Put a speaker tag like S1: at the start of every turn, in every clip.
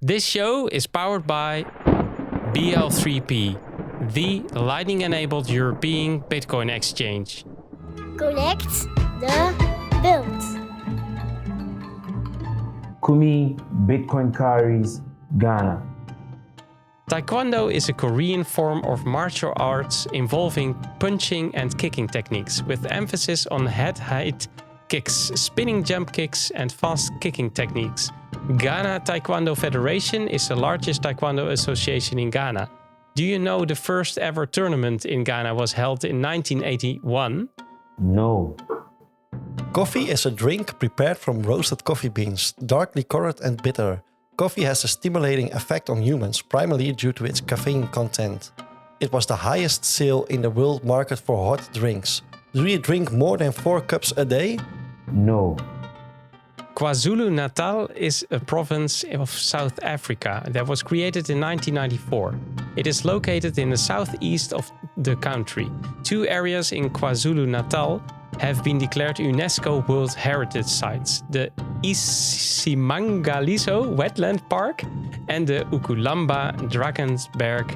S1: This show is powered by BL3P, the Lightning-enabled European Bitcoin exchange.
S2: Connect the world.
S3: Kumi, Bitcoin Cowries, Ghana.
S1: Taekwondo is a Korean form of martial arts involving punching and kicking techniques, with emphasis on head height kicks, spinning jump kicks, and fast kicking techniques. Ghana Taekwondo Federation is the largest taekwondo association in Ghana. Do you know the first ever tournament in Ghana was held in 1981?
S3: No.
S4: Coffee is a drink prepared from roasted coffee beans, darkly colored and bitter. Coffee has a stimulating effect on humans, primarily due to its caffeine content. It was the highest sale in the world market for hot drinks. Do you drink more than 4 cups a day?
S3: No.
S1: KwaZulu-Natal is a province of South Africa that was created in 1994. It is located in the southeast of the country. 2 areas in KwaZulu-Natal have been declared UNESCO World Heritage Sites: the Isimangaliso Wetland Park and the Ukulamba Drakensberg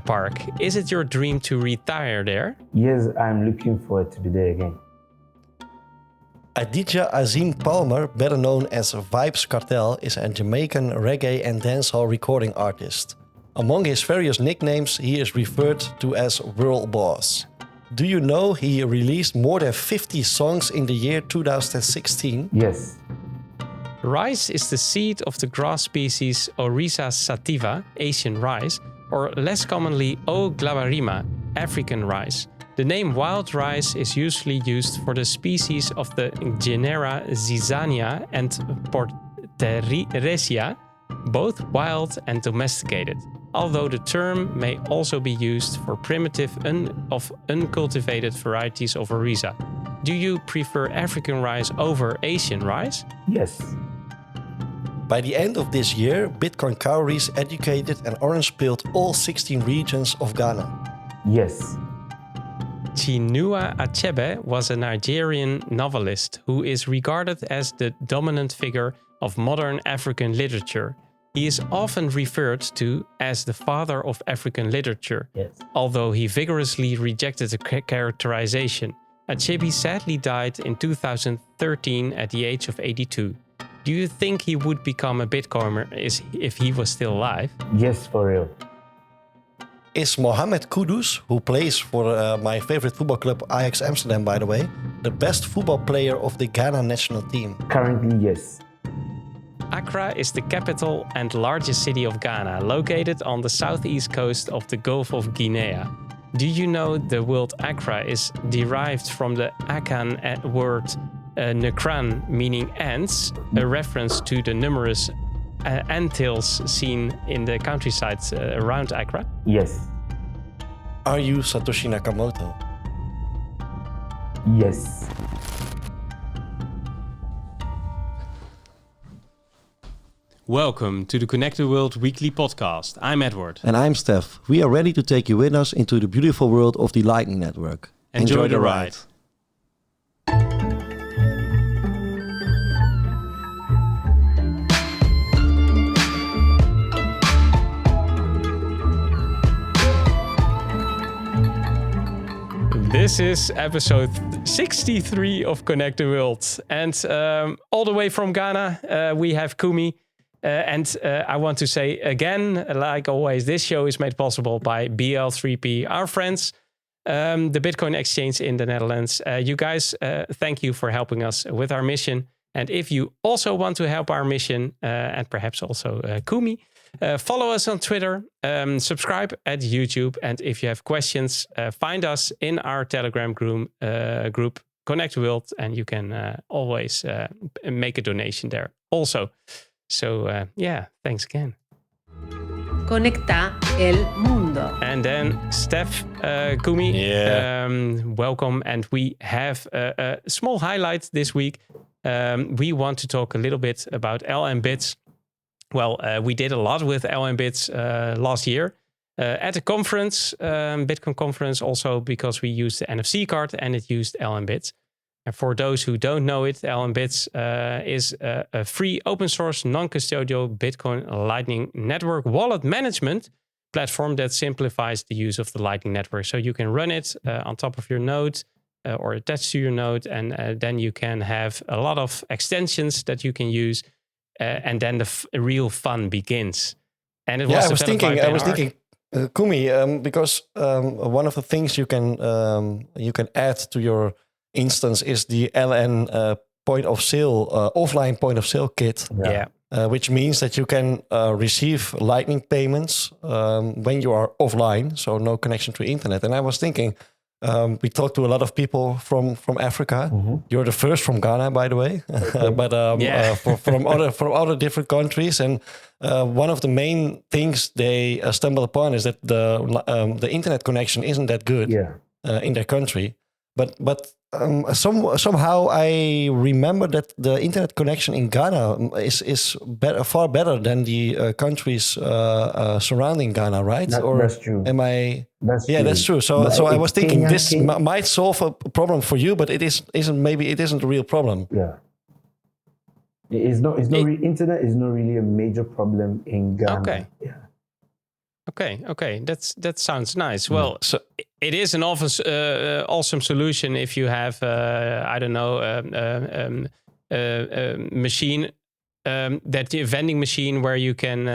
S1: Park. Is it your dream to retire there?
S3: Yes, I'm looking forward to be there again.
S4: Aditya Azim Palmer, better known as Vibes Cartel, is a Jamaican reggae and dancehall recording artist. Among his various nicknames, he is referred to as World Boss. Do you know he released more than 50 songs in the year 2016?
S3: Yes.
S1: Rice is the seed of the grass species Oryza sativa, Asian rice, or less commonly O. glabarima, African rice. The name wild rice is usually used for the species of the genera Zizania and Porteresia, both wild and domesticated, although the term may also be used for primitive uncultivated varieties of Oryza. Do you prefer African rice over Asian rice?
S3: Yes.
S4: By the end of this year, Bitcoin Cowries educated and orange-pilled all 16 regions of Ghana.
S3: Yes.
S1: Chinua Achebe was a Nigerian novelist who is regarded as the dominant figure of modern African literature. He is often referred to as the father of African literature,
S3: Yes.
S1: although he vigorously rejected the characterization. Achebe sadly died in 2013 at the age of 82. Do you think he would become a Bitcoiner if he was still alive?
S3: Yes, for real.
S4: Is Mohamed Kudus, who plays for my favorite football club Ajax Amsterdam, by the way, the best football player of the Ghana national team?
S3: Currently, yes.
S1: Accra is the capital and largest city of Ghana, located on the southeast coast of the Gulf of Guinea. Do you know the word Accra is derived from the Akan word Nkran, meaning ants, a reference to the numerous anthills seen in the countryside around Accra?
S3: Yes.
S4: Are you Satoshi Nakamoto?
S3: Yes.
S1: Welcome to the Connect the World Weekly Podcast. I'm Edward.
S4: And I'm Steph. We are ready to take you with us into the beautiful world of the Lightning Network.
S1: Enjoy the ride. This is episode 63 of Connect the World. And all the way from Ghana, we have Kumi. And I want to say again, like always, this show is made possible by BL3P, our friends, the Bitcoin exchange in the Netherlands. You guys, thank you for helping us with our mission. And if you also want to help our mission, and perhaps also Kumi, follow us on Twitter, subscribe at YouTube, and if you have questions, find us in our Telegram group Connect World, and you can always make a donation there also. So thanks again.
S5: Conecta el mundo.
S1: And then Steph, Kumi, welcome. And we have a small highlight this week. We want to talk a little bit about LM Bits. Well, we did a lot with LM Bits last year at a conference, Bitcoin conference, also because we used the NFC card and it used LM Bits. And for those who don't know it, LNbits is a free open source non-custodial Bitcoin Lightning Network wallet management platform that simplifies the use of the Lightning Network. So you can run it on top of your node or attached to your node, and then you can have a lot of extensions that you can use, and then the real fun begins. And it was
S4: I was thinking, Kumi, because one of the things you can add to your instance is the LN point of sale, offline point of sale kit.
S1: Yeah.
S4: Which means that you can receive Lightning payments when you are offline, so no connection to internet. And I was thinking, we talked to a lot of people from Africa. You're the first from Ghana, by the way, but from other different countries. And one of the main things they stumble upon is that the internet connection isn't that good in their country. But somehow I remember that the internet connection in Ghana is far better than the countries surrounding Ghana, right?
S3: That's true.
S4: Am I?
S3: That's true.
S4: That's true. So I was thinking this
S3: Kenya
S4: might solve a problem for you, but it isn't. Maybe it isn't a real problem.
S3: Yeah. Internet is not really a major problem in Ghana.
S1: Okay.
S3: Yeah.
S1: Okay. That sounds nice. Well, so it is an awesome solution if you have, I don't know, machine, that vending machine where you can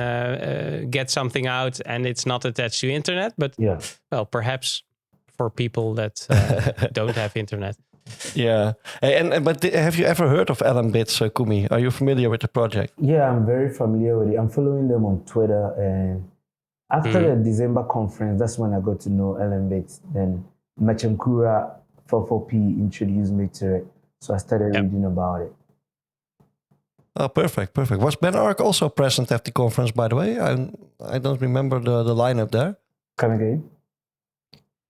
S1: get something out and it's not attached to internet. But well, perhaps for people that don't have internet.
S4: Yeah, but have you ever heard of LNbits, Kumi? Are you familiar with the project?
S3: Yeah, I'm very familiar with it. I'm following them on Twitter, and after the December conference, that's when I got to know LNbits. Then Machankura 44P introduced me to it, so I started reading about it.
S4: Oh, perfect. Was Ben Ark also present at the conference, by the way? I don't remember the lineup there.
S3: Come again?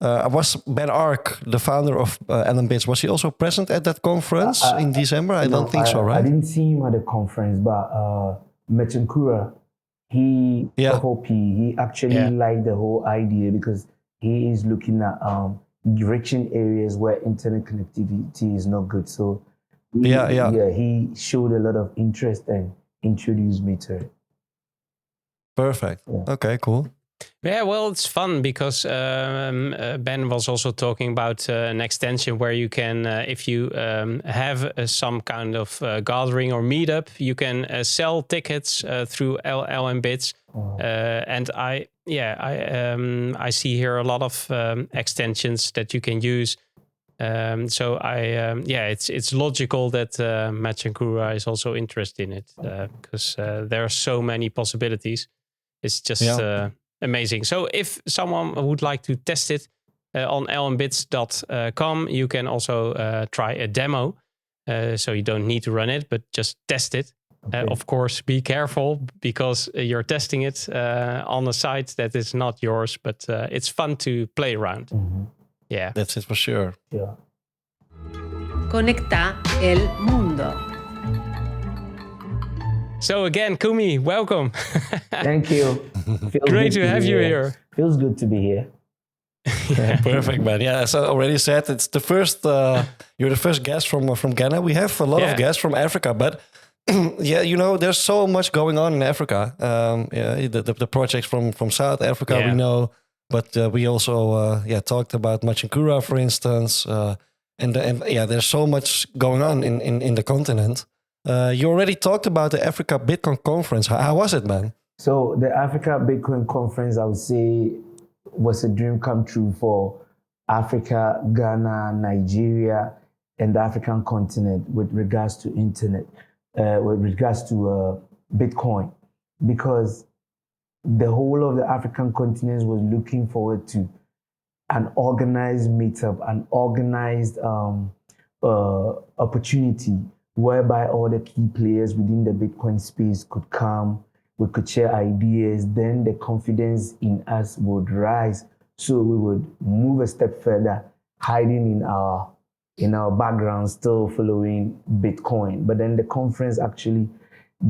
S4: Was Ben Ark, the founder of LNbits, was he also present at that conference in December? I don't think so, right?
S3: I didn't see him at the conference, but Machankura, he actually liked the whole idea because he is looking at reaching areas where internet connectivity is not good. So he showed a lot of interest and introduced me to it.
S4: Perfect. Yeah. Okay, cool.
S1: Yeah, well, it's fun because Ben was also talking about an extension where you can, if you have some kind of gathering or meetup, you can sell tickets through LNbits. And I see here a lot of extensions that you can use. So it's logical that Machankura is also interested in it because there are so many possibilities. It's just amazing. So if someone would like to test it on lnbits.com, you can also try a demo. So you don't need to run it, but just test it. Okay. Of course, be careful because you're testing it on a site that is not yours, but it's fun to play around.
S3: Mm-hmm.
S1: Yeah.
S4: That's it for sure.
S3: Yeah.
S5: Conecta el mundo.
S1: So again, Kumi, welcome.
S3: Thank you.
S1: Great to have you here.
S3: Feels good to be here.
S4: Yeah, perfect, man. Yeah, as I already said, it's the first. You're the first guest from Ghana. We have a lot of guests from Africa, but there's so much going on in Africa. The projects from South Africa we know, but we also talked about Machankura, for instance, and there's so much going on in the continent. You already talked about the Africa Bitcoin Conference. How was it, man?
S3: So the Africa Bitcoin Conference, I would say, was a dream come true for Africa, Ghana, Nigeria, and the African continent with regards to internet, with regards to Bitcoin, because the whole of the African continent was looking forward to an organized meetup, an organized opportunity whereby all the key players within the Bitcoin space could come, we could share ideas, then the confidence in us would rise. So we would move a step further, hiding in our background, still following Bitcoin. But then the conference actually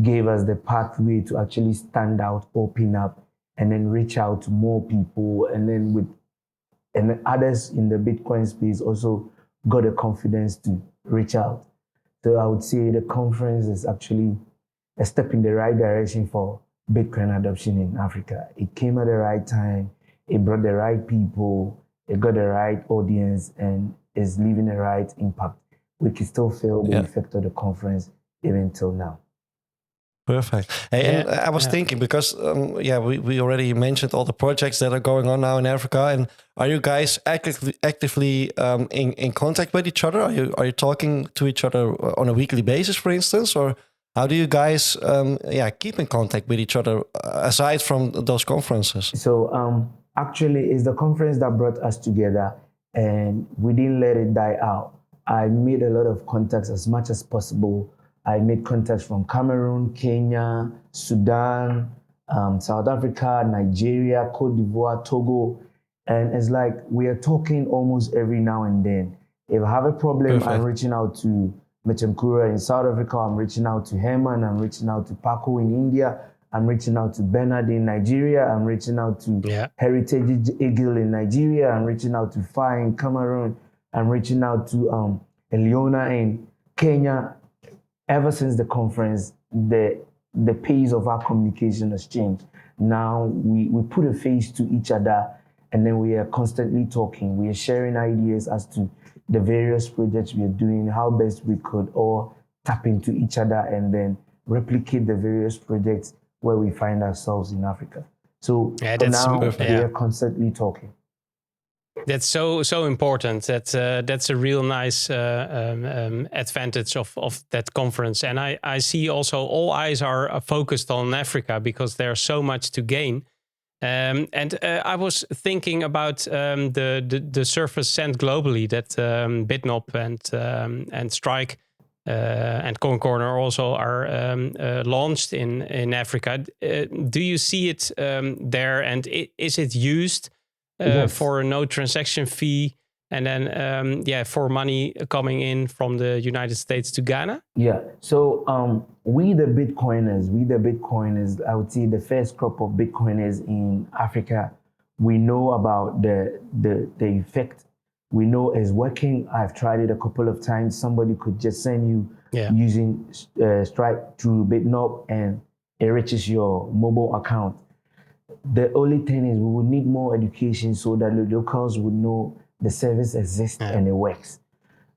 S3: gave us the pathway to actually stand out, open up, and then reach out to more people. And then others in the Bitcoin space also got the confidence to reach out. So I would say the conference is actually a step in the right direction for Bitcoin adoption in Africa. It came at the right time. It brought the right people. It got the right audience and is leaving the right impact. We can still feel the effect of the conference even till now.
S4: Perfect. Hey, and I was thinking because we already mentioned all the projects that are going on now in Africa. And are you guys actively in contact with each other? Are you talking to each other on a weekly basis, for instance, or how do you guys keep in contact with each other aside from those conferences?
S3: So actually, it's the conference that brought us together, and we didn't let it die out. I made a lot of contacts as much as possible. I made contacts from Cameroon, Kenya, Sudan, South Africa, Nigeria, Cote d'Ivoire, Togo. And it's like we are talking almost every now and then. If I have a problem, I'm reaching out to Metemkura in South Africa. I'm reaching out to Herman. I'm reaching out to Paco in India. I'm reaching out to Bernard in Nigeria. I'm reaching out to Heritage Eagle in Nigeria. I'm reaching out to Fa in Cameroon. I'm reaching out to Eliona in Kenya. Ever since the conference, the pace of our communication has changed. Now we put a face to each other, and then we are constantly talking. We are sharing ideas as to the various projects we are doing, how best we could all tap into each other and then replicate the various projects where we find ourselves in Africa. So now we are constantly talking.
S1: That's so important. That's a real nice advantage of that conference. And I see also all eyes are focused on Africa because there's so much to gain. And I was thinking about the service sent globally that BitNop and Strike and Coin Corner also are launched in Africa. Do you see it there, and is it used for a no transaction fee, and then for money coming in from the United States to Ghana?
S3: Yeah. So we the Bitcoiners, I would say the first crop of Bitcoiners in Africa, we know about the effect. We know it's working. I've tried it a couple of times. Somebody could just send you using Stripe through BitNop, and it reaches your mobile account. The only thing is we would need more education so that the locals would know the service exists and it works.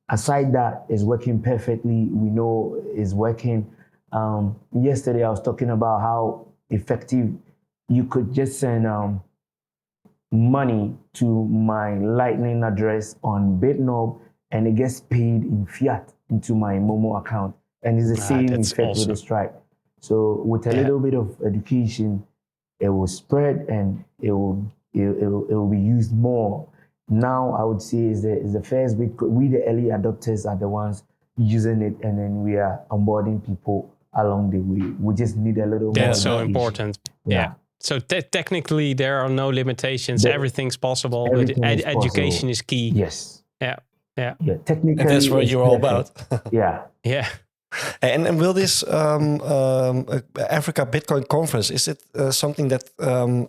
S3: Aside that, it's working perfectly. We know it's working. Yesterday, I was talking about how effective you could just send money to my Lightning address on BitNob, and it gets paid in fiat into my Momo account. And it's the same effect with the Stripe. So with a little bit of education, it will spread and it will be used more. Now I would say is the first Bitcoin. We the early adopters are the ones using it, and then we are onboarding people along the way. We just need a little more.
S1: That's so important. Yeah. So technically there are no limitations. Everything's possible. But education is key.
S3: Yes.
S1: Yeah.
S3: Technically,
S4: and that's what you're all about.
S3: Yeah.
S4: And will this Africa Bitcoin conference, is it something that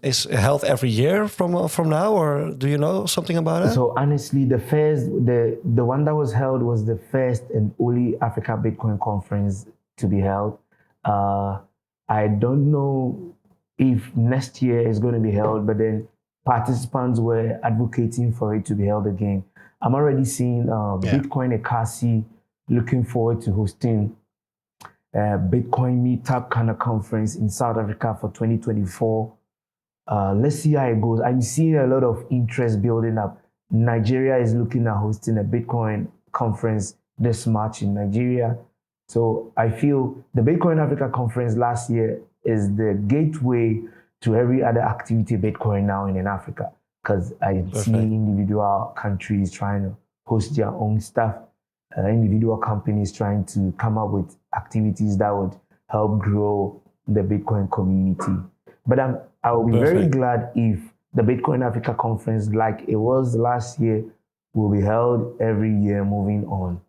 S4: is held every year from now, or do you know something about it?
S3: So honestly, the one that was held was the first and only Africa Bitcoin conference to be held. I don't know if next year is going to be held, but then participants were advocating for it to be held again. I'm already seeing Bitcoin NKANSAH looking forward to hosting Bitcoin Meetup kind of conference in South Africa for 2024. Let's see how it goes. I'm seeing a lot of interest building up. Nigeria is looking at hosting a Bitcoin conference this March in Nigeria. So I feel the Bitcoin Africa conference last year is the gateway to every other activity Bitcoin now in Africa, because I see individual countries trying to host their own stuff. Individual companies trying to come up with activities that would help grow the Bitcoin community. But I will be very glad if the Bitcoin Africa conference, like it was last year, will be held every year moving on.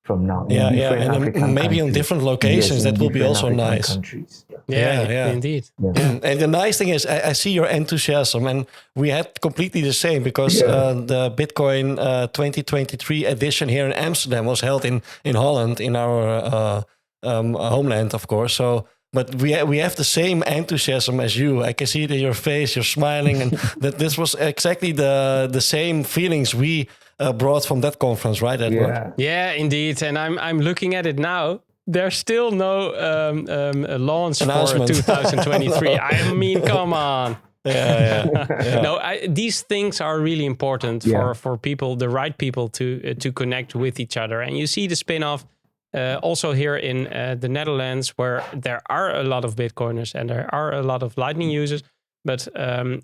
S3: from now.
S4: Yeah,
S3: in
S4: yeah,
S3: different
S4: and
S3: African
S4: maybe on
S3: countries.
S4: different locations.
S3: Yes,
S4: That
S3: in
S4: will be
S3: different
S4: also
S3: African
S4: nice.
S3: countries. Yeah.
S1: Yeah, indeed.
S3: Yeah.
S4: And the nice thing is, I see your enthusiasm, and we had completely the same because the Bitcoin 2023 edition here in Amsterdam was held in Holland, in our homeland, of course. So, but we have the same enthusiasm as you. I can see it in your face. You're smiling, and that this was exactly the same feelings we brought from that conference, right, Edward?
S3: Yeah.
S1: Yeah, indeed. And I'm looking at it now. There's still no launch for
S4: Announcement.
S1: 2023. I mean, come on.
S4: Yeah.
S1: No, these things are really important for people, the right people, to connect with each other. And you see the spin-off also here in the Netherlands, where there are a lot of Bitcoiners and there are a lot of Lightning users. But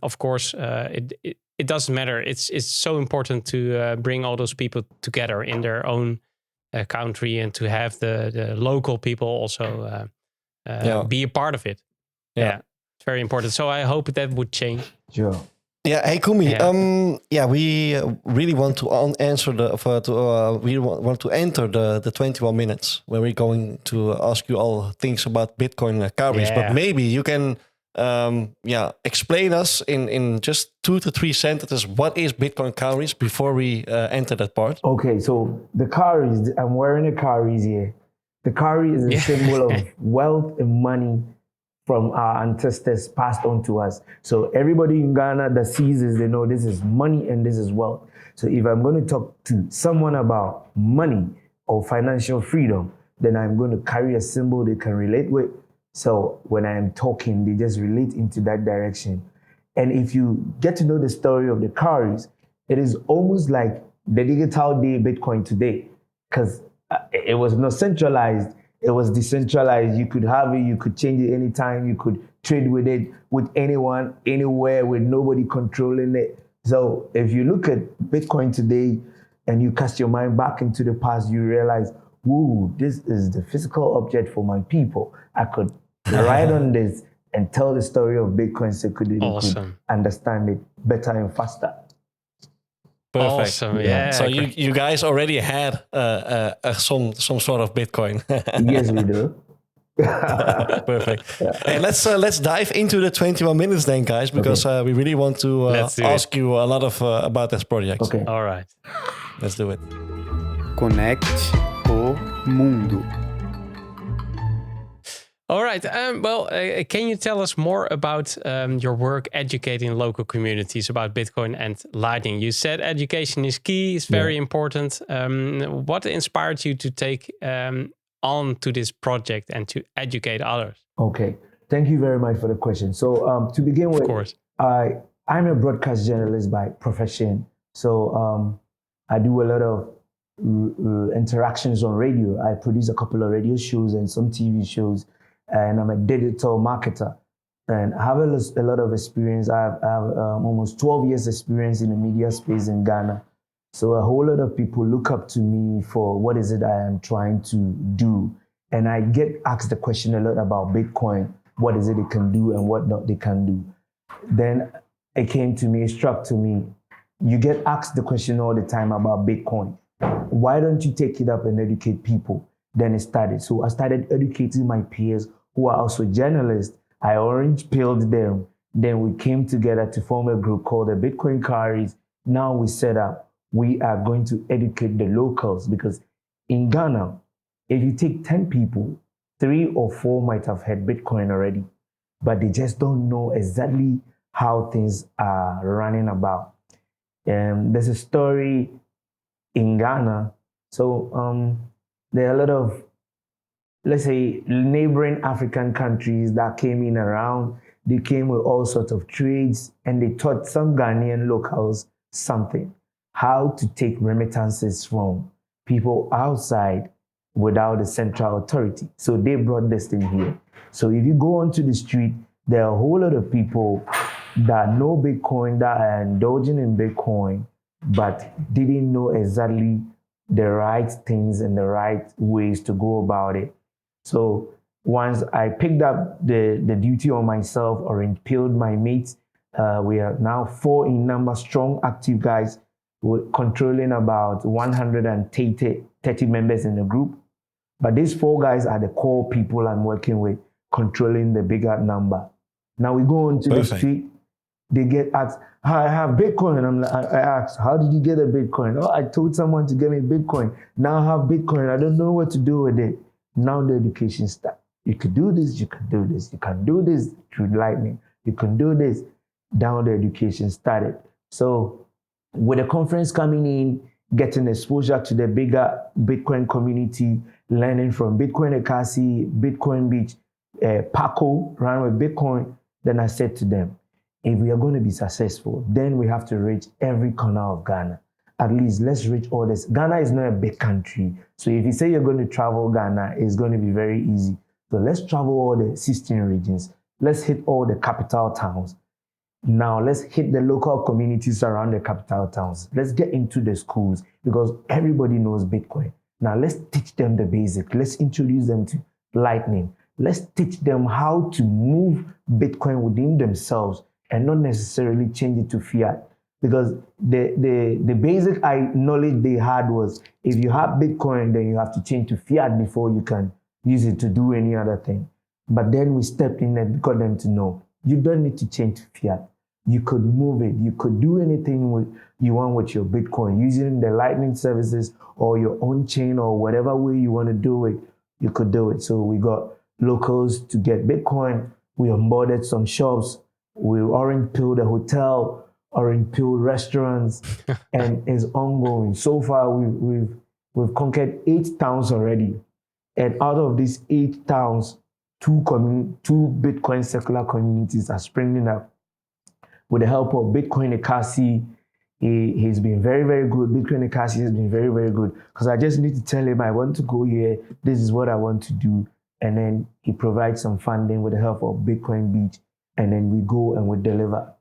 S1: of course, it doesn't matter. It's so important to bring all those people together in their own country, and to have the local people also be a part of it. Yeah, it's very important. So I hope that would change.
S3: Sure.
S4: Yeah, hey Kumi. We really want to answer we want to enter the 21 minutes where we're going to ask you all things about Bitcoin Cowries. But maybe you can explain us in just 2 to 3 sentences what is Bitcoin Cowries before we enter that part.
S3: Okay, so the cowries, I'm wearing a cowries here. The cowrie is a symbol of wealth and money from our ancestors passed on to us. So everybody in Ghana that sees this, they know this is money and this is wealth. So if I'm going to talk to someone about money or financial freedom, then I'm going to carry a symbol they can relate with. So when I'm talking, they just relate into that direction. And if you get to know the story of the cowries, it is almost like the digital day Bitcoin today, because it was not centralized. It was decentralized. You could have it, you could change it anytime, you could trade with it with anyone, anywhere, with nobody controlling it. So if you look at Bitcoin today and you cast your mind back into the past, you realize, whoa, this is the physical object for my people. I could write on this and tell the story of Bitcoin so they could understand it better and faster.
S4: Perfect.
S1: Awesome. Yeah.
S4: So you guys already had some sort of Bitcoin.
S3: Yes, we do.
S4: Perfect. And let's dive into the 21 minutes then, guys, because we really want to ask you a lot of about this project.
S3: Okay.
S1: All right.
S4: Let's do it.
S6: Conecte o mundo.
S1: All right. Can you tell us more about your work educating local communities about Bitcoin and Lightning? You said education is key. It's very important. What inspired you to take on to this project and to educate others?
S3: Okay. Thank you very much for the question. So to begin with,
S1: of course,
S3: I'm a broadcast journalist by profession. So I do a lot of interactions on radio. I produce a couple of radio shows and some TV shows. And I'm a digital marketer, and I have a lot of experience. I have almost 12 years experience in the media space in Ghana. So a whole lot of people look up to me for what is it I am trying to do. And I get asked the question a lot about Bitcoin, what is it they can do and what not they can do. Then it struck to me, you get asked the question all the time about Bitcoin. Why don't you take it up and educate people? Then it started. So I started educating my peers who are also journalists. I orange-pilled them. Then we came together to form a group called the Bitcoin Cowries. Now we set up, we are going to educate the locals, because in Ghana, if you take 10 people, 3 or 4 might have had Bitcoin already, but they just don't know exactly how things are running about. There's a story in Ghana. So there are a lot of, let's say, neighboring African countries that came in around. They came with all sorts of trades, and they taught some Ghanaian locals something, how to take remittances from people outside without a central authority. So they brought this thing here. So if you go onto the street, there are a whole lot of people that know Bitcoin, that are indulging in Bitcoin, but didn't know exactly the right things and the right ways to go about it. So once I picked up the duty on myself, or impaled my mates, we are now 4 in number, strong, active guys, controlling about 130 30 members in the group. But these 4 guys are the core people I'm working with, controlling the bigger number. Now we go on to the street. They get asked, I have Bitcoin. I asked, how did you get a Bitcoin? Oh, I told someone to get me Bitcoin. Now I have Bitcoin. I don't know what to do with it. Now the education starts. You could do this, you can do this. You can do this through Lightning. You can do this. Now the education started. So with the conference coming in, getting exposure to the bigger Bitcoin community, learning from Bitcoin Cowries, Bitcoin Beach, Paco, run with Bitcoin, then I said to them, if we are going to be successful, then we have to reach every corner of Ghana. At least let's reach all this. Ghana is not a big country. So if you say you're going to travel Ghana, it's going to be very easy. So let's travel all the 16 regions. Let's hit all the capital towns. Now let's hit the local communities around the capital towns. Let's get into the schools because everybody knows Bitcoin. Now let's teach them the basic. Let's introduce them to Lightning. Let's teach them how to move Bitcoin within themselves and not necessarily change it to fiat. Because the basic knowledge they had was if you have Bitcoin, then you have to change to fiat before you can use it to do any other thing. But then we stepped in and got them to know you don't need to change to fiat. You could move it. You could do anything you want with your Bitcoin using the Lightning services or your own chain or whatever way you want to do it. You could do it. So we got locals to get Bitcoin. We onboarded some shops. We orange pilled a hotel, orange pilled restaurants, and it's ongoing. So far, we've conquered 8 towns already, and out of these 8 towns, 2 Bitcoin secular communities are springing up. With the help of Bitcoin Cowries, he's been very, very good. Bitcoin Cowries has been very, very good because I just need to tell him I want to go here. This is what I want to do, and then he provides some funding with the help of Bitcoin Beach. And then we go and we deliver.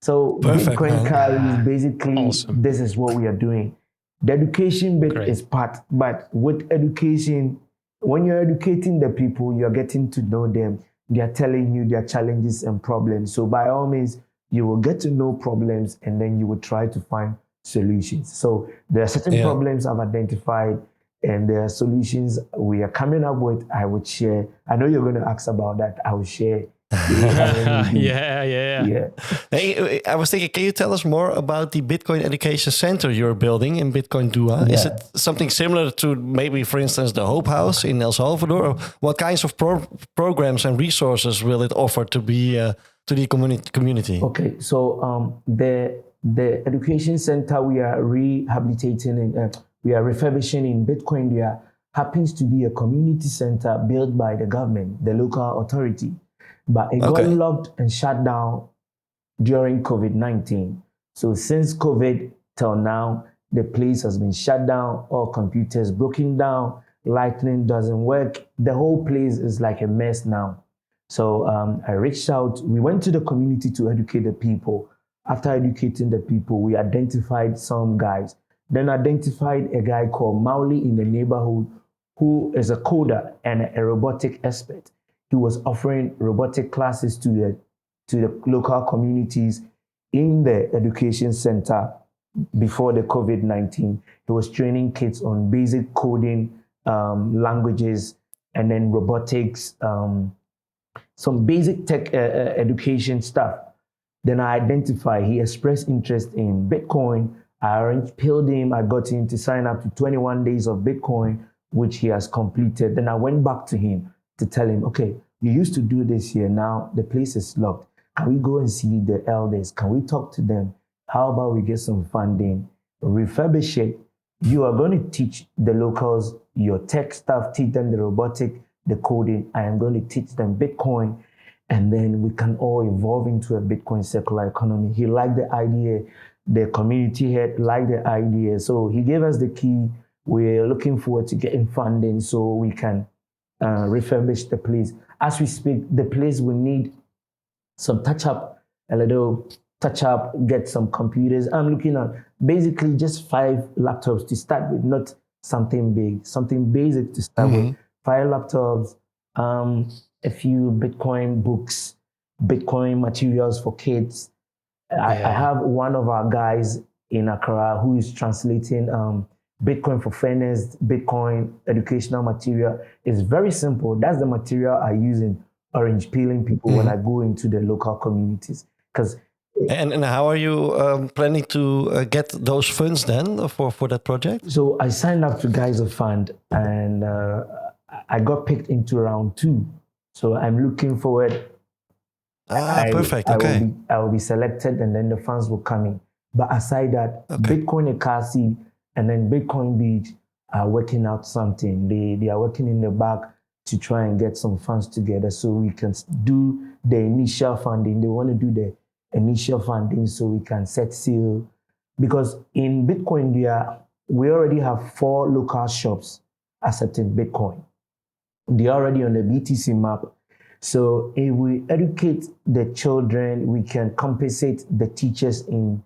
S3: So
S4: Perfect,
S3: Bitcoin
S4: man.
S3: Cowries, basically,
S1: Awesome.
S3: This is what we are doing. The education bit is part, but with education, when you're educating the people, you're getting to know them. They are telling you their challenges and problems. So by all means, you will get to know problems and then you will try to find solutions. So there are certain problems I've identified and there are solutions we are coming up with. I would share. I know you're going to ask about that. I will share.
S1: Yeah.
S4: Hey, I was thinking, can you tell us more about the Bitcoin Education Center you're building in Bitcoin Dua?
S3: Yeah.
S4: Is it something similar to maybe, for instance, the Hope House in El Salvador? Or what kinds of programs and resources will it offer to the community?
S3: Okay, so the education center we are rehabilitating and we are refurbishing in Bitcoin Dua happens to be a community center built by the government, the local authority. But it got locked and shut down during COVID-19. So since COVID till now, the place has been shut down, all computers broken down, Lightning doesn't work. The whole place is like a mess now. So I reached out, we went to the community to educate the people. After educating the people, we identified some guys. Then identified a guy called Mauli in the neighborhood who is a coder and a robotic expert. He was offering robotic classes to the local communities in the education center before the COVID-19. He was training kids on basic coding, languages, and then robotics, some basic tech education stuff. Then I identified, he expressed interest in Bitcoin. I pilled him, I got him to sign up to 21 days of Bitcoin, which he has completed. Then I went back to him to tell him, okay, you used to do this here, now the place is locked. Can we go and see the elders? Can we talk to them? How about we get some funding, refurbish it? You are going to teach the locals your tech stuff, teach them the robotic, the coding. I am going to teach them Bitcoin, and then we can all evolve into a Bitcoin circular economy. He liked the idea. The community head liked the idea. So he gave us the key. We're looking forward to getting funding so we can refurbish the place. As we speak, the place will need some touch-up, a little touch-up, get some computers. I'm looking at basically just 5 laptops to start with, not something big, something basic to start with. 5 laptops, a few Bitcoin books, Bitcoin materials for kids. I have one of our guys in Accra who is translating Bitcoin for Fairness, Bitcoin educational material. It's very simple. That's the material I use in orange peeling people when I go into the local communities. Because
S4: and how are you planning to get those funds then for that project?
S3: so I signed up to Geyser Fund, and I got picked into round 2. So I'm looking forward.
S4: Perfect. Okay.
S3: I will be selected, and then the funds will come in. But aside that, Bitcoin Cowries and then Bitcoin Beach are working out something. They are working in the back to try and get some funds together so we can do the initial funding. They want to do the initial funding so we can set sail. Because in Bitcoin, we already have 4 local shops accepting Bitcoin. They're already on the BTC map. So if we educate the children, we can compensate the teachers in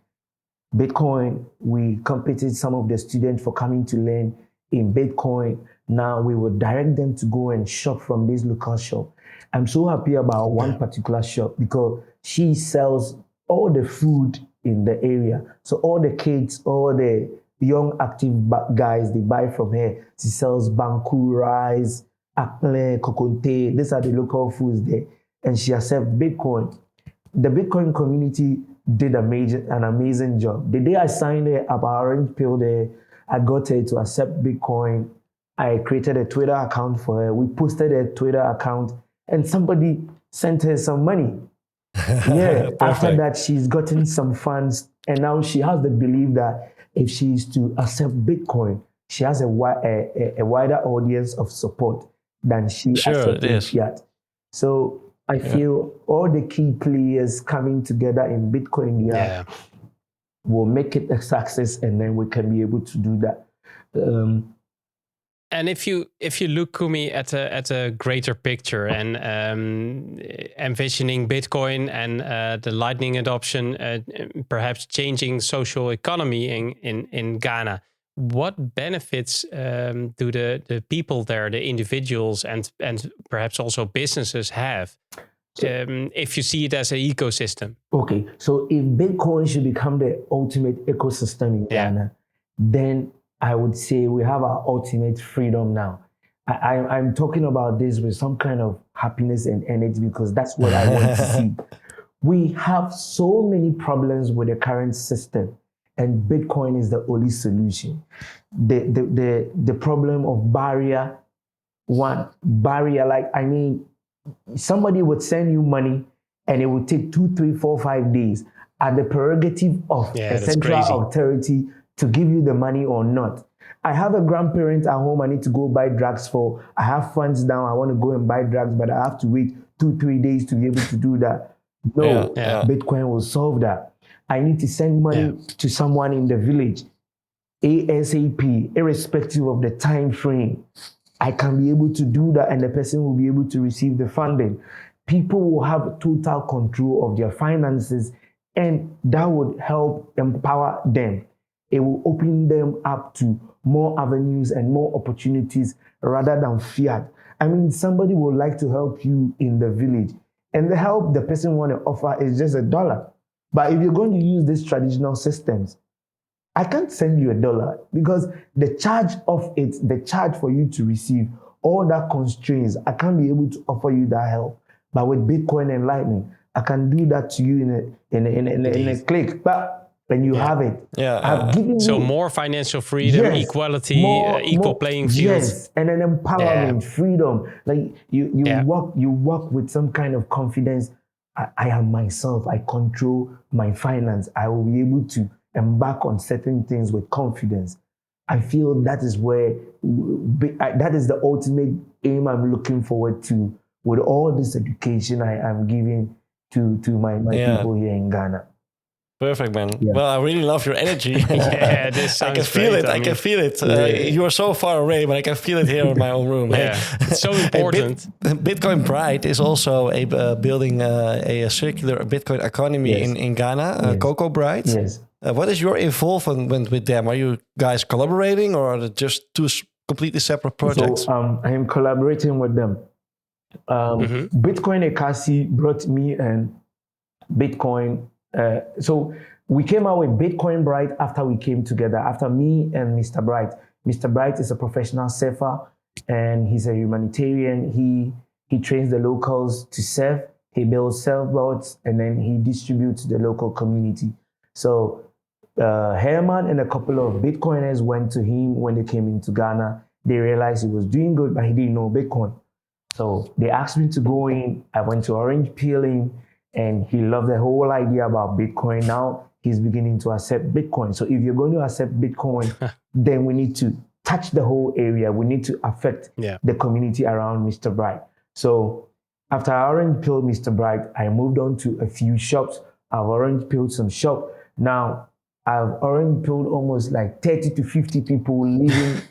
S3: Bitcoin. We compensate some of the students for coming to learn in Bitcoin. Now we will direct them to go and shop from this local shop. I'm so happy about one particular shop because she sells all the food in the area. So all the kids, all the young active guys, they buy from her. She sells banku rice, akple, kokonte. These are the local foods there. And she accepts Bitcoin. The Bitcoin community did an amazing job. The day I signed her up, I orange pill there, I got her to accept Bitcoin. I created a Twitter account for her. We posted a Twitter account and somebody sent her some money. Yeah, after that, she's gotten some funds and now she has the belief that if she is to accept Bitcoin, she has a wider audience of support than she accepted fiat. So I feel all the key players coming together in Bitcoin will make it a success, and then we can be able to do that.
S1: And if you look, Kumi, at a greater picture and envisioning Bitcoin and the Lightning adoption, perhaps changing social economy in Ghana, what benefits do the people there, the individuals, and perhaps also businesses have? If you see it as an ecosystem.
S3: Okay, so if Bitcoin should become the ultimate ecosystem in Ghana, then I would say we have our ultimate freedom now. I'm talking about this with some kind of happiness and energy because that's what I want to see. We have so many problems with the current system, and Bitcoin is the only solution. The problem of barrier, somebody would send you money and it would take 2, 3, 4, 5 days at the prerogative of a central authority to give you the money or not. I have a grandparent at home I need to go buy drugs for. I have funds down. I want to go and buy drugs, but I have to wait 2, 3 days to be able to do that. No, Bitcoin will solve that. I need to send money to someone in the village ASAP, irrespective of the time frame. I can be able to do that and the person will be able to receive the funding. People will have total control of their finances and that would help empower them. It will open them up to more avenues and more opportunities rather than fiat. I mean, somebody would like to help you in the village and the help the person want to offer is just $1. But if you're going to use these traditional systems, I can't send you $1 because the charge of it, the charge for you to receive, all that constraints, I can't be able to offer you that help. But with Bitcoin and Lightning, I can do that to you in a click. But when you have it, I've given
S1: so
S3: you
S1: more financial freedom, equality, equal playing field.
S3: Yes, and an empowerment, freedom. Like you walk with some kind of confidence. I am myself. I control my finance. I will be able to embark on certain things with confidence. I feel that is that is the ultimate aim I'm looking forward to with all this education I am giving to my people here in Ghana.
S4: Perfect, man. Yeah. Well, I really love your energy.
S1: This
S4: I can feel it. I can feel it. You are so far away, but I can feel it here in my own room.
S1: It's so important.
S4: Bitcoin Pride is also building a circular Bitcoin economy in Ghana, Cocoa Bride.
S3: Yes.
S4: What is your involvement with them? Are you guys collaborating or are it just two completely separate projects?
S3: So I am collaborating with them. Bitcoin Cowries brought me and Bitcoin. So we came out with Bitcoin Bright after we came together, after me and Mr. Bright Mr. Bright is a professional surfer and he's a humanitarian. He trains the locals to surf. He builds surfboards and then he distributes to the local community. So Herman and a couple of Bitcoiners went to him when they came into Ghana. They realized he was doing good, but he didn't know Bitcoin. So they asked me to go in. I went to orange peeling and he loved the whole idea about Bitcoin. Now he's beginning to accept Bitcoin. So if you're going to accept Bitcoin, then we need to touch the whole area. We need to affect the community around Mr. Bright. So after I orange peeled Mr. Bright, I moved on to a few shops. I've orange peeled some shops. Now I've orange peeled almost like 30 to 50 people living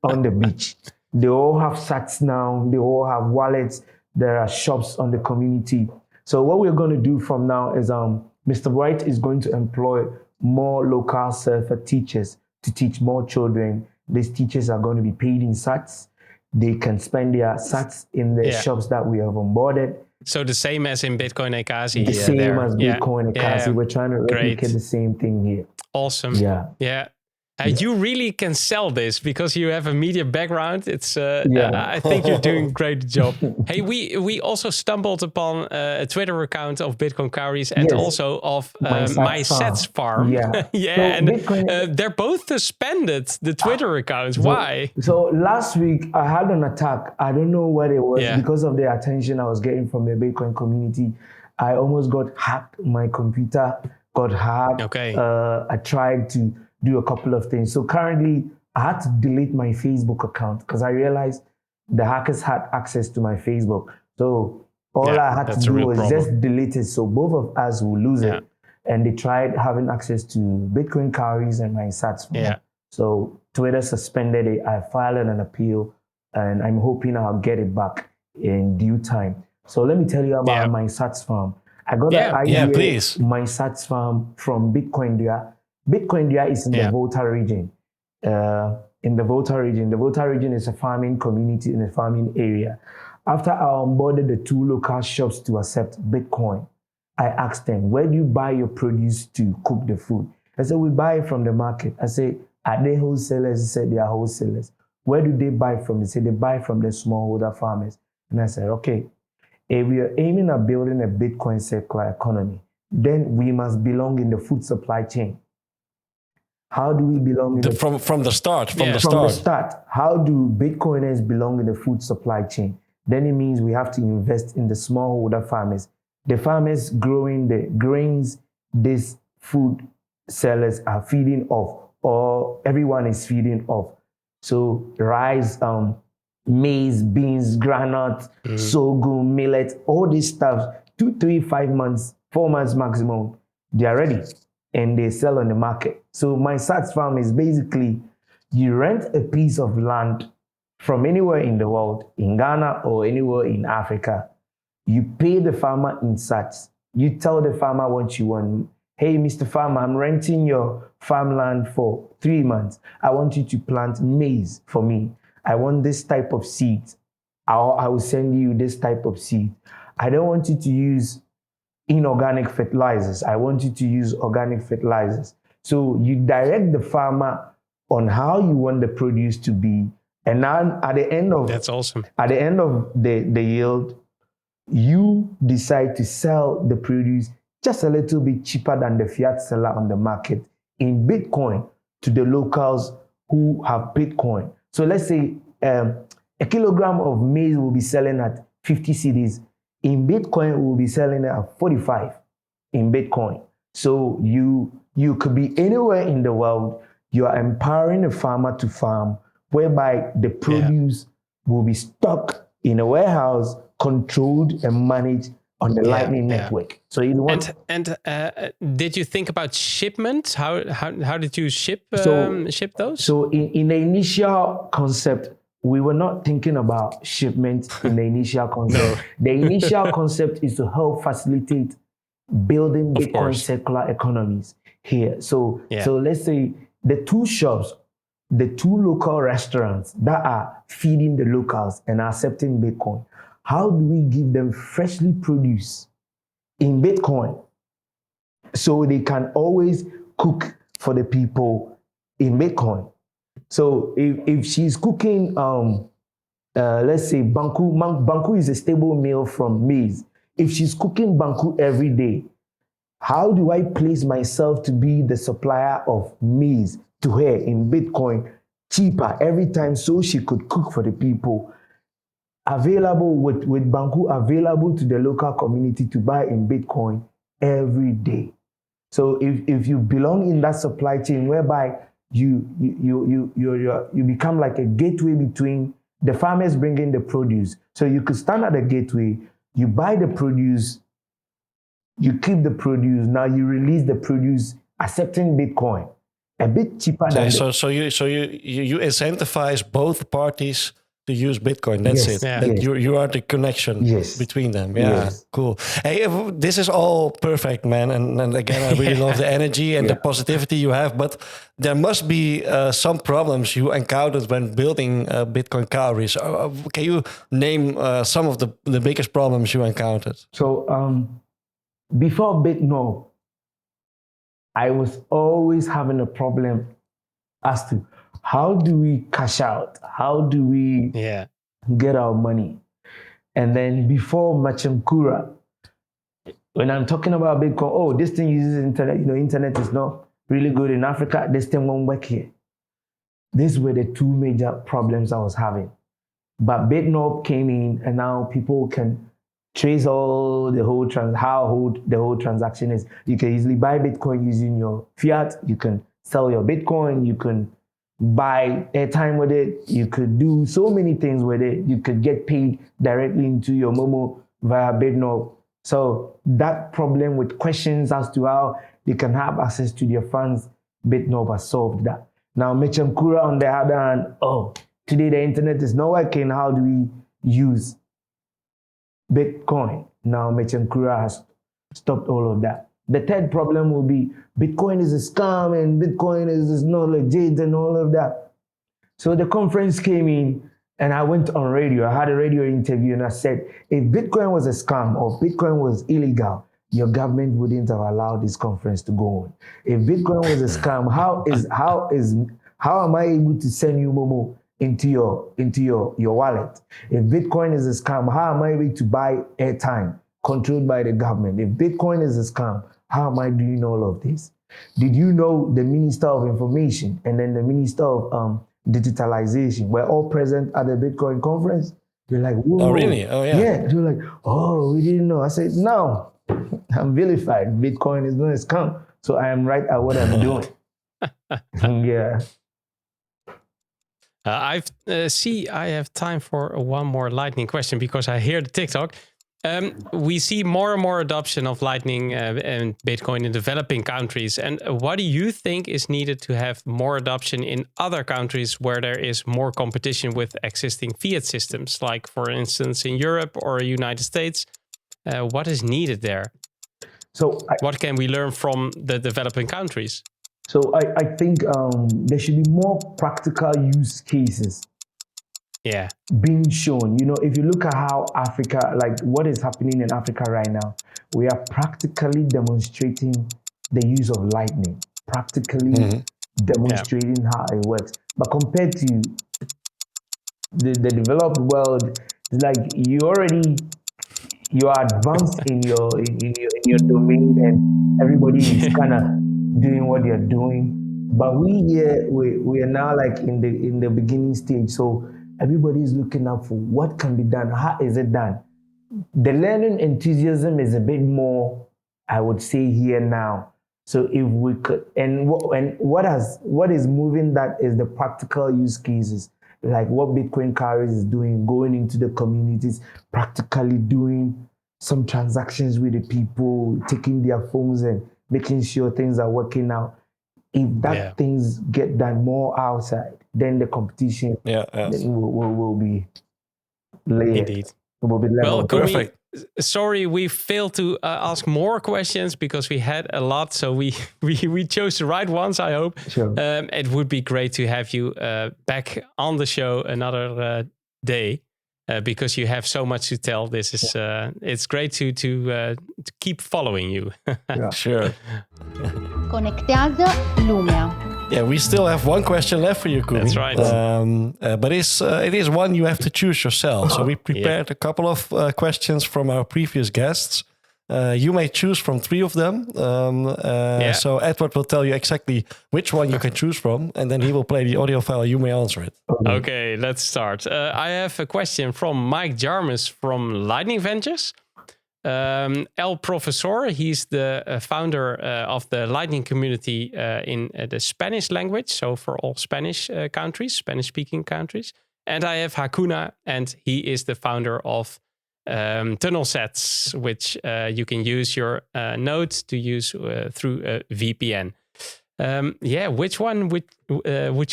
S3: on the beach. They all have sats now. They all have wallets. There are shops on the community. So what we're going to do from now is Mr. Bright is going to employ more local surfer teachers to teach more children. These teachers are going to be paid in sats. They can spend their sats in the shops that we have onboarded.
S1: So the same as in Bitcoin Cowries.
S3: The same as Bitcoin and Cowries. We're trying to replicate the same thing here.
S1: Awesome.
S3: Yeah.
S1: You really can sell this because you have a media background. It's I think you're doing a great job. Hey, we also stumbled upon a Twitter account of Bitcoin Cowries and also of My Sets Farm.
S3: Yeah.
S1: So and Bitcoin, they're both suspended, the Twitter accounts. Why?
S3: So last week I had an attack. I don't know what it was because of the attention I was getting from the Bitcoin community. I almost got hacked. My computer got hacked.
S1: Okay.
S3: I tried to do a couple of things. So currently I had to delete my Facebook account because I realized the hackers had access to my Facebook. So all I had to do was just delete it. So both of us will lose it. And they tried having access to Bitcoin Cowries and my sats. So Twitter suspended it. I filed an appeal and I'm hoping I'll get it back in due time. So let me tell you about my sats farm. I got an idea, my sats farm from Bitcoin Dia. Bitcoin Dia is in the Volta region. The Volta region is a farming community in a farming area. After I onboarded the 2 local shops to accept Bitcoin, I asked them, where do you buy your produce to cook the food? I said, we buy it from the market. I said, are they wholesalers? They said, they are wholesalers. Where do they buy from? They said, they buy from the smallholder farmers. And I said, okay, if we are aiming at building a Bitcoin circular economy, then we must belong in the food supply chain. How do we belong in
S4: from the start?
S3: From the start. How do Bitcoiners belong in the food supply chain? Then it means we have to invest in the smallholder farmers. The farmers growing the grains these food sellers are feeding off, or everyone is feeding off. So rice, maize, beans, granite, sorghum, millet, all this stuff, 2, 3, 5 months, 4 months maximum, they are ready. And they sell on the market. So my sats farm is basically you rent a piece of land from anywhere in the world, in Ghana or anywhere in Africa. You pay the farmer in sats. You tell the farmer what you want. Hey, Mr. Farmer, I'm renting your farmland for 3 months. I want you to plant maize for me. I want this type of seed. I will send you this type of seed. I don't want you to use inorganic fertilizers. I want you to use organic fertilizers. So you direct the farmer on how you want the produce to be. And now at the end of
S1: that's awesome.
S3: At the end of the yield, you decide to sell the produce just a little bit cheaper than the fiat seller on the market in Bitcoin to the locals who have Bitcoin. So let's say a kilogram of maize will be selling at 50 cedis. In Bitcoin, we will be selling it at 45 in Bitcoin. So you could be anywhere in the world. You are empowering a farmer to farm, whereby the produce will be stuck in a warehouse, controlled and managed on the Lightning Network. So you want
S1: did you think about shipment? How did you ship those?
S3: So in the initial concept, we were not thinking about shipment in the initial concept. The initial concept is to help facilitate building Bitcoin circular economies here. So let's say the 2 shops, the 2 local restaurants that are feeding the locals and accepting Bitcoin, how do we give them freshly produced in Bitcoin so they can always cook for the people in Bitcoin? So if she's cooking, let's say banku is a stable meal from maize. If she's cooking banku every day, how do I place myself to be the supplier of maize to her in Bitcoin cheaper every time so she could cook for the people? Available with banku available to the local community to buy in Bitcoin every day. So if you belong in that supply chain whereby you become like a gateway between the farmers bringing the produce. So you could stand at the gateway, you buy the produce, you keep the produce, now you release the produce accepting Bitcoin a bit cheaper than
S4: So you incentivize both parties to use Bitcoin. That's
S3: Yes,
S4: it.
S1: yeah.
S4: That
S3: yes.
S4: you are the connection
S3: Yes.
S4: between them. Yeah,
S3: Yes.
S4: cool. Hey, this is all perfect, man. And again, I really love the energy and the positivity you have. But there must be some problems you encountered when building Bitcoin Cowries. Can you name some of the biggest problems you encountered?
S3: So before BitNob, I was always having a problem as to how do we cash out? How do we
S1: Yeah.
S3: get our money? And then before Machankura, when I'm talking about Bitcoin, oh, this thing uses internet. Internet is not really good in Africa. This thing won't work here. These were the two major problems I was having. But BitNob came in, and now people can trace all the whole the whole transaction is. You can easily buy Bitcoin using your fiat. You can sell your Bitcoin. You can buy airtime with it. You could do so many things with it. You could get paid directly into your Momo via BitNob. So that problem with questions as to how they can have access to their funds, BitNob has solved that. Now, Mechankura on the other hand, today the internet is not working. How do we use Bitcoin? Now, Mechankura has stopped all of that. The third problem will be Bitcoin is a scam and Bitcoin is not legit and all of that. So the conference came in and I went on radio. I had a radio interview and I said, if Bitcoin was a scam or Bitcoin was illegal, your government wouldn't have allowed this conference to go on. If Bitcoin was a scam, how am I able to send you Momo into your wallet? If Bitcoin is a scam, how am I able to buy airtime controlled by the government? If Bitcoin is a scam, how am I doing all of this? Did you know the Minister of Information and then the Minister of Digitalization were all present at the Bitcoin conference? They're like, whoa.
S4: Oh, really? Oh, yeah.
S3: Yeah, they're like, oh, we didn't know. I said, no, I'm vilified. Bitcoin is not a scam. So I am right at what I'm doing. Yeah.
S1: I have time for one more Lightning question because I hear the TikTok. We see more and more adoption of Lightning and Bitcoin in developing countries. And what do you think is needed to have more adoption in other countries where there is more competition with existing fiat systems, like, for instance, in Europe or United States? What is needed there?
S3: So
S1: what can we learn from the developing countries?
S3: So I think there should be more practical use cases being shown. If you look at how Africa, like what is happening in Africa right now, we are practically demonstrating the use of Lightning, practically demonstrating how it works. But compared to the developed world, it's like you are advanced in your domain, and everybody is kind of doing what they're doing. But we are now like in the beginning stage. So everybody is looking up for what can be done. How is it done? The learning enthusiasm is a bit more, I would say, here now. So if we could, and what is moving that is the practical use cases, like what Bitcoin Cowries is doing, going into the communities, practically doing some transactions with the people, taking their phones and making sure things are working out. If that things get done more outside, then the competition will be layered.
S1: Indeed.
S3: Will be level.
S1: Well, Kumi, sorry, we failed to ask more questions because we had a lot. So we chose the right ones, I hope.
S3: Sure.
S1: It would be great to have you back on the show another day because you have so much to tell. This is it's great to keep following you.
S3: Yeah.
S4: Sure.
S7: Conectează lumea.
S4: Yeah, we still have one question left for you, Kumi.
S1: That's right.
S4: But it is one you have to choose yourself. So we prepared a couple of questions from our previous guests. You may choose from 3 of them. So Edward will tell you exactly which one you can choose from, and then he will play the audio file. You may answer it.
S1: Okay, let's start. I have a question from Mike Jarmus from Lightning Ventures. El Professor, he's the founder of the Lightning community in the Spanish language. So for all Spanish countries, Spanish-speaking countries. And I have Hakuna, and he is the founder of tunnel sets, which you can use your node to use through a VPN. Which one would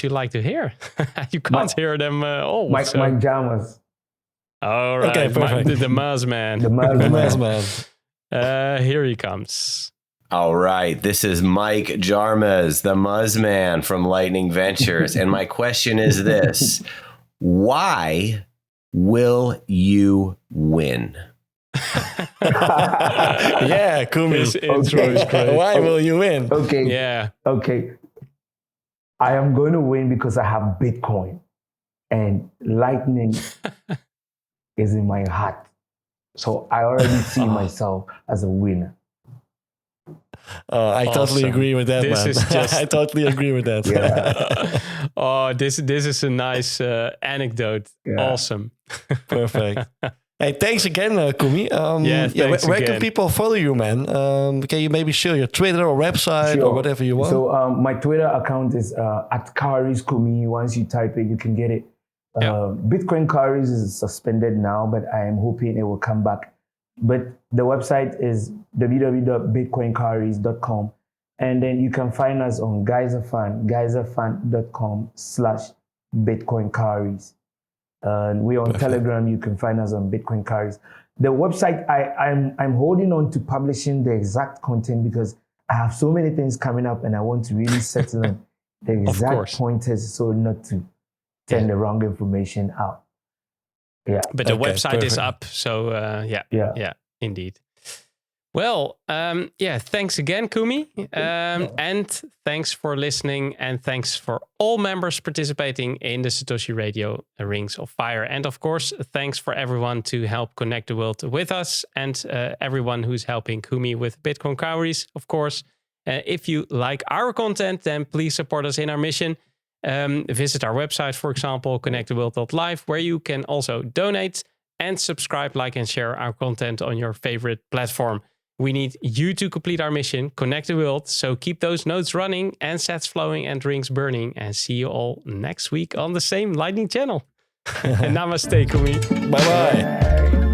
S1: you like to hear? You can't hear them all.
S3: Mike Jamas.
S1: All right,
S4: okay, perfect.
S1: The Maz Man.
S3: The Maz Man.
S1: Here he comes.
S7: All right, this is Mike Jarmas, the Muzzman from Lightning Ventures. And my question is this: why will you win?
S4: Yeah, Kumi.
S1: This intro is great.
S4: Why will you win?
S3: Okay.
S1: Yeah.
S3: Okay. I am going to win because I have Bitcoin, and Lightning is in my heart. So I already see myself as a winner.
S4: I totally agree with that,
S1: This
S4: man.
S1: is just...
S4: I totally agree with that.
S3: Yeah.
S1: This is a nice anecdote. Yeah. Awesome.
S4: Perfect. Hey, thanks again, Kumi. Where can people follow you, man? Can you maybe share your Twitter or website or whatever you want?
S3: So my Twitter account is @Cowries Kumi. Once you type it, you can get it. Bitcoin Cowries is suspended now, but I am hoping it will come back. But the website is www.bitcoincowries.com. And then you can find us on geyserfan.com/Bitcoin Cowries. We're on Telegram. You can find us on Bitcoin Cowries. The website, I'm holding on to publishing the exact content because I have so many things coming up and I want to really settle on the exact pointers so not to send the wrong information out. Yeah.
S1: But the website is up. So yeah, indeed. Well, thanks again, Kumi. And thanks for listening. And thanks for all members participating in the Satoshi Radio Rings of Fire. And of course, thanks for everyone to help connect the world with us and everyone who's helping Kumi with Bitcoin Cowries, of course. If you like our content, then please support us in our mission. Visit our website, for example, connecttheworld.live, where you can also donate and subscribe, like, and share our content on your favorite platform. We need you to complete our mission, connect the world. So keep those nodes running and sats flowing and rings burning. And see you all next week on the same Lightning channel. Namaste, Kumi.
S4: Bye-bye.